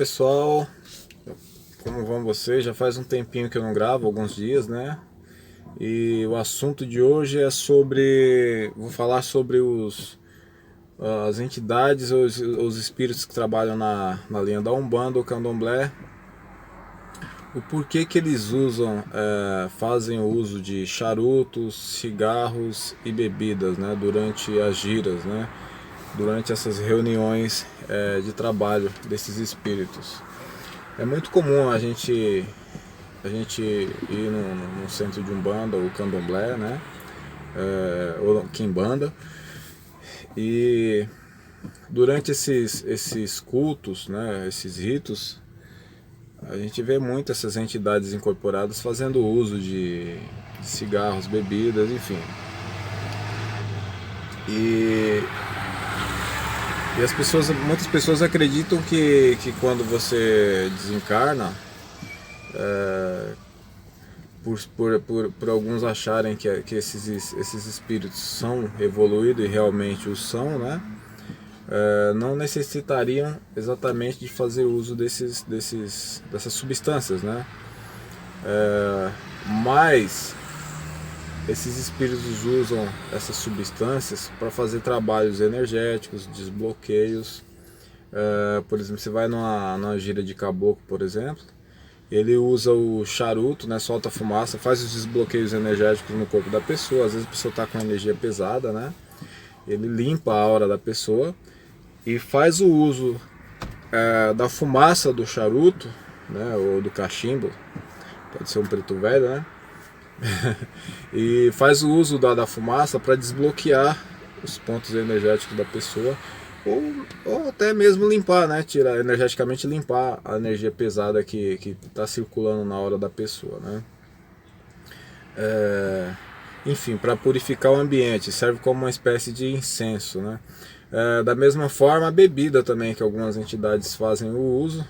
pessoal, como vão vocês? Já faz um tempinho que eu não gravo, alguns dias, né? E o assunto de hoje é vou falar sobre as entidades, os espíritos que trabalham na linha da Umbanda, o Candomblé, o porquê que eles fazem o uso de charutos, cigarros e bebidas, né? Durante as giras, né? Durante essas reuniões de trabalho desses espíritos. É muito comum a gente ir num centro de Umbanda ou Candomblé, né? Ou Quimbanda. E durante esses cultos, né? Esses ritos, a gente vê muito essas entidades incorporadas fazendo uso de cigarros, bebidas, enfim. E muitas pessoas acreditam que quando você desencarna, por alguns acharem que esses espíritos são evoluídos e realmente o são, né? Não necessitariam exatamente de fazer uso dessas substâncias, né? Mas esses espíritos usam essas substâncias para fazer trabalhos energéticos, desbloqueios. Por exemplo, você vai numa gira de caboclo, por exemplo, ele usa o charuto, né, solta a fumaça, faz os desbloqueios energéticos no corpo da pessoa. Às vezes a pessoa está com energia pesada, né? Ele limpa a aura da pessoa e faz o uso da fumaça do charuto, né, ou do cachimbo, pode ser um preto velho, né? E faz o uso da fumaça para desbloquear os pontos energéticos da pessoa, ou até mesmo limpar, né? Tirar, energeticamente limpar a energia pesada que está circulando na hora da pessoa, né? Enfim, para purificar o ambiente, serve como uma espécie de incenso, né? Da mesma forma, a bebida também, que algumas entidades fazem o uso.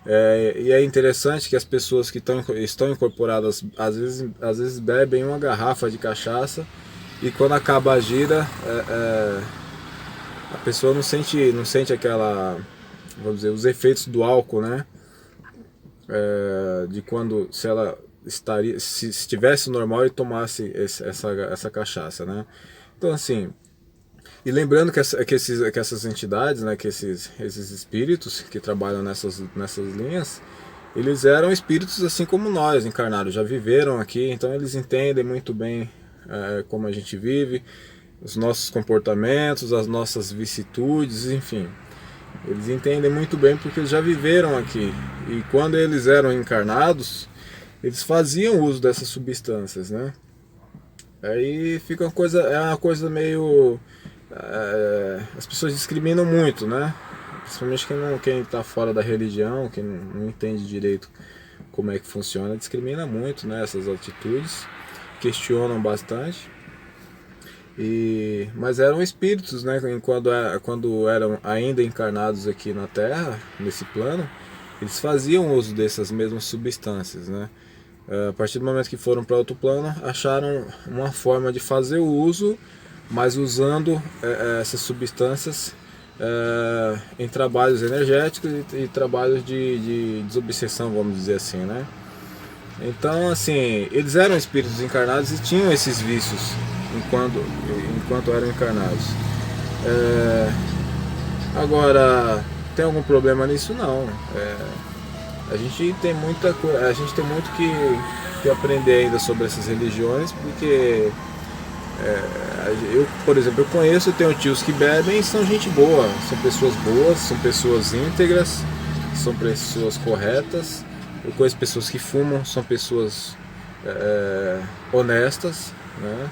E é interessante que as pessoas que estão incorporadas às vezes bebem uma garrafa de cachaça e quando acaba a gira, a pessoa não sente aquela, vamos dizer, os efeitos do álcool, né? De quando, se ela se estivesse normal e tomasse essa cachaça, né? Então, assim, e lembrando que essas entidades, né, que esses espíritos que trabalham nessas linhas, eles eram espíritos assim como nós, encarnados, já viveram aqui, então eles entendem muito bem como a gente vive, os nossos comportamentos, as nossas vicissitudes, enfim. Eles entendem muito bem porque eles já viveram aqui. E quando eles eram encarnados, eles faziam uso dessas substâncias, né? Aí fica uma coisa meio... as pessoas discriminam muito, né? Principalmente quem está fora da religião, quem não entende direito como é que funciona, discrimina muito, né, essas atitudes, questionam bastante. Mas eram espíritos, né? Quando eram ainda encarnados aqui na Terra, nesse plano, eles faziam uso dessas mesmas substâncias, né? A partir do momento que foram para outro plano, acharam uma forma de fazer o uso, mas usando essas substâncias em trabalhos energéticos e trabalhos de desobsessão, vamos dizer assim, né? Então, assim, eles eram espíritos encarnados e tinham esses vícios enquanto eram encarnados. Agora, tem algum problema nisso? Não. A gente tem muito que aprender ainda sobre essas religiões, porque eu, por exemplo, tenho tios que bebem e são gente boa, são pessoas boas, são pessoas íntegras, são pessoas corretas. Eu conheço pessoas que fumam, são pessoas honestas, né?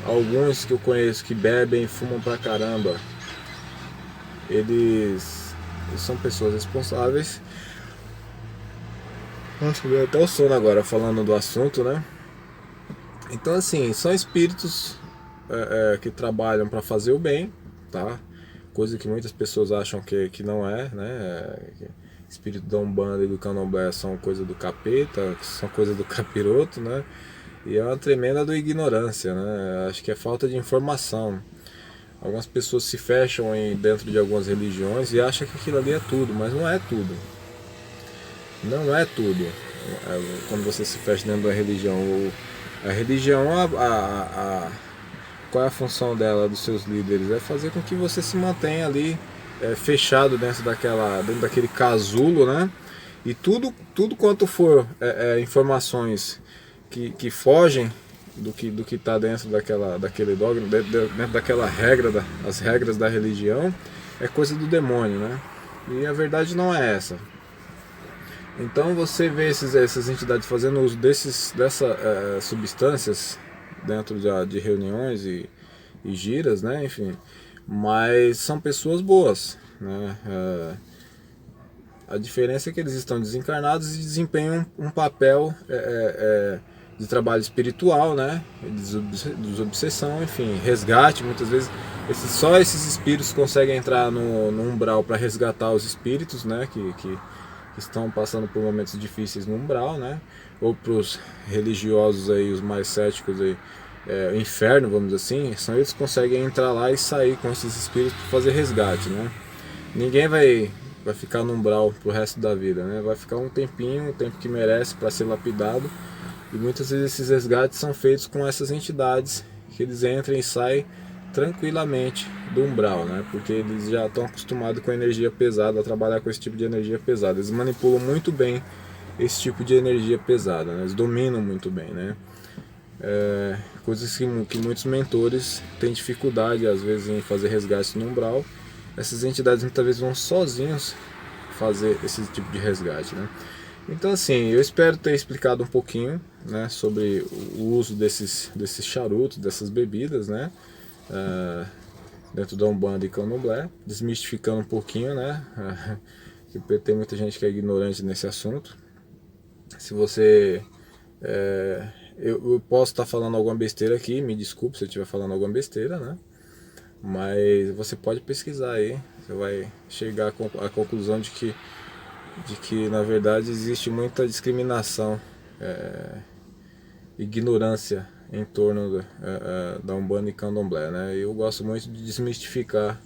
Alguns que eu conheço que bebem e fumam pra caramba, eles são pessoas responsáveis. Nossa, deu até o sono agora falando do assunto, né? Então, assim, são espíritos que trabalham para fazer o bem, tá? Coisa que muitas pessoas acham que não é, né? Espírito da Umbanda e do Candomblé são coisa do capeta, são coisa do capiroto, né? E é uma tremenda ignorância, né? Acho que é falta de informação. Algumas pessoas se fecham dentro de algumas religiões e acham que aquilo ali é tudo, mas não é tudo. Não é tudo. Quando você se fecha dentro da religião. A religião, qual é a função dela, dos seus líderes? É fazer com que você se mantenha ali fechado dentro daquele casulo, né? E tudo quanto for informações que fogem do que está dentro daquele dogma, dentro daquela regra, as regras da religião, é coisa do demônio, né? E a verdade não é essa. Então você vê essas entidades fazendo uso dessas substâncias dentro de reuniões e giras, né? Enfim, mas são pessoas boas, né? A diferença é que eles estão desencarnados e desempenham um papel de trabalho espiritual, né? Desobsessão, enfim, resgate. Muitas vezes só esses espíritos conseguem entrar no umbral para resgatar os espíritos, né? Que estão passando por momentos difíceis no umbral, né? Ou para os religiosos aí, os mais céticos aí, o inferno, vamos dizer assim, são eles que conseguem entrar lá e sair com esses espíritos para fazer resgate, né? Ninguém vai ficar no umbral pro resto da vida, né? Vai ficar um tempinho, um tempo que merece para ser lapidado. E muitas vezes esses resgates são feitos com essas entidades, que eles entram e saem tranquilamente do umbral, né? Porque eles já estão acostumados com a energia pesada, a trabalhar com esse tipo de energia pesada. Eles manipulam muito bem esse tipo de energia pesada, né? Eles dominam muito bem, né? Coisas que muitos mentores têm dificuldade às vezes em fazer resgate no umbral. Essas entidades muitas vezes vão sozinhos fazer esse tipo de resgate, né? Então assim, eu espero ter explicado um pouquinho, né, sobre o uso desses charutos, dessas bebidas, né, dentro da Umbanda e Candomblé, desmistificando um pouquinho, né, porque tem muita gente que é ignorante nesse assunto. Se você eu posso estar falando alguma besteira aqui, me desculpe se eu estiver falando alguma besteira, né? Mas você pode pesquisar aí, você vai chegar à conclusão de que na verdade existe muita discriminação, ignorância em torno da Umbanda e Candomblé, né? Eu gosto muito de desmistificar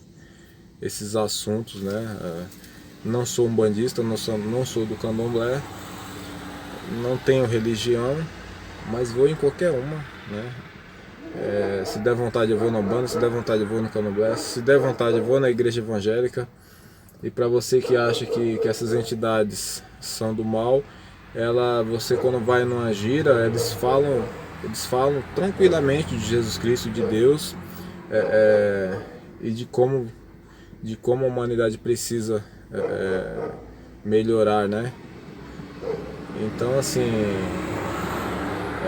esses assuntos, né? Não sou umbandista, não sou do Candomblé, não tenho religião, mas vou em qualquer uma, né? Se der vontade eu vou na Umbanda, se der vontade eu vou no Candomblé, se der vontade eu vou na igreja evangélica. E para você que acha que essas entidades são do mal, você quando vai numa gira, eles falam tranquilamente de Jesus Cristo, de Deus, e de como a humanidade precisa melhorar, né? Então assim,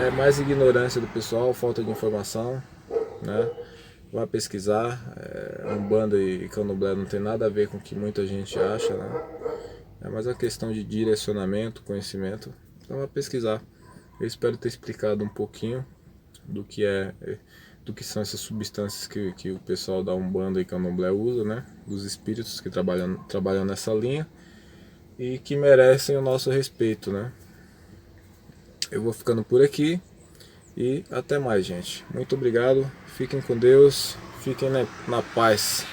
é mais ignorância do pessoal, falta de informação, né? Vai pesquisar, Umbanda e Candomblé não tem nada a ver com o que muita gente acha, né? É mais uma questão de direcionamento, conhecimento. Então vai pesquisar. Eu espero ter explicado um pouquinho do que são essas substâncias que o pessoal da Umbanda e Candomblé usa, né? Dos espíritos que trabalham nessa linha e que merecem o nosso respeito, né? Eu vou ficando por aqui e até mais, gente. Muito obrigado, fiquem com Deus, fiquem na paz.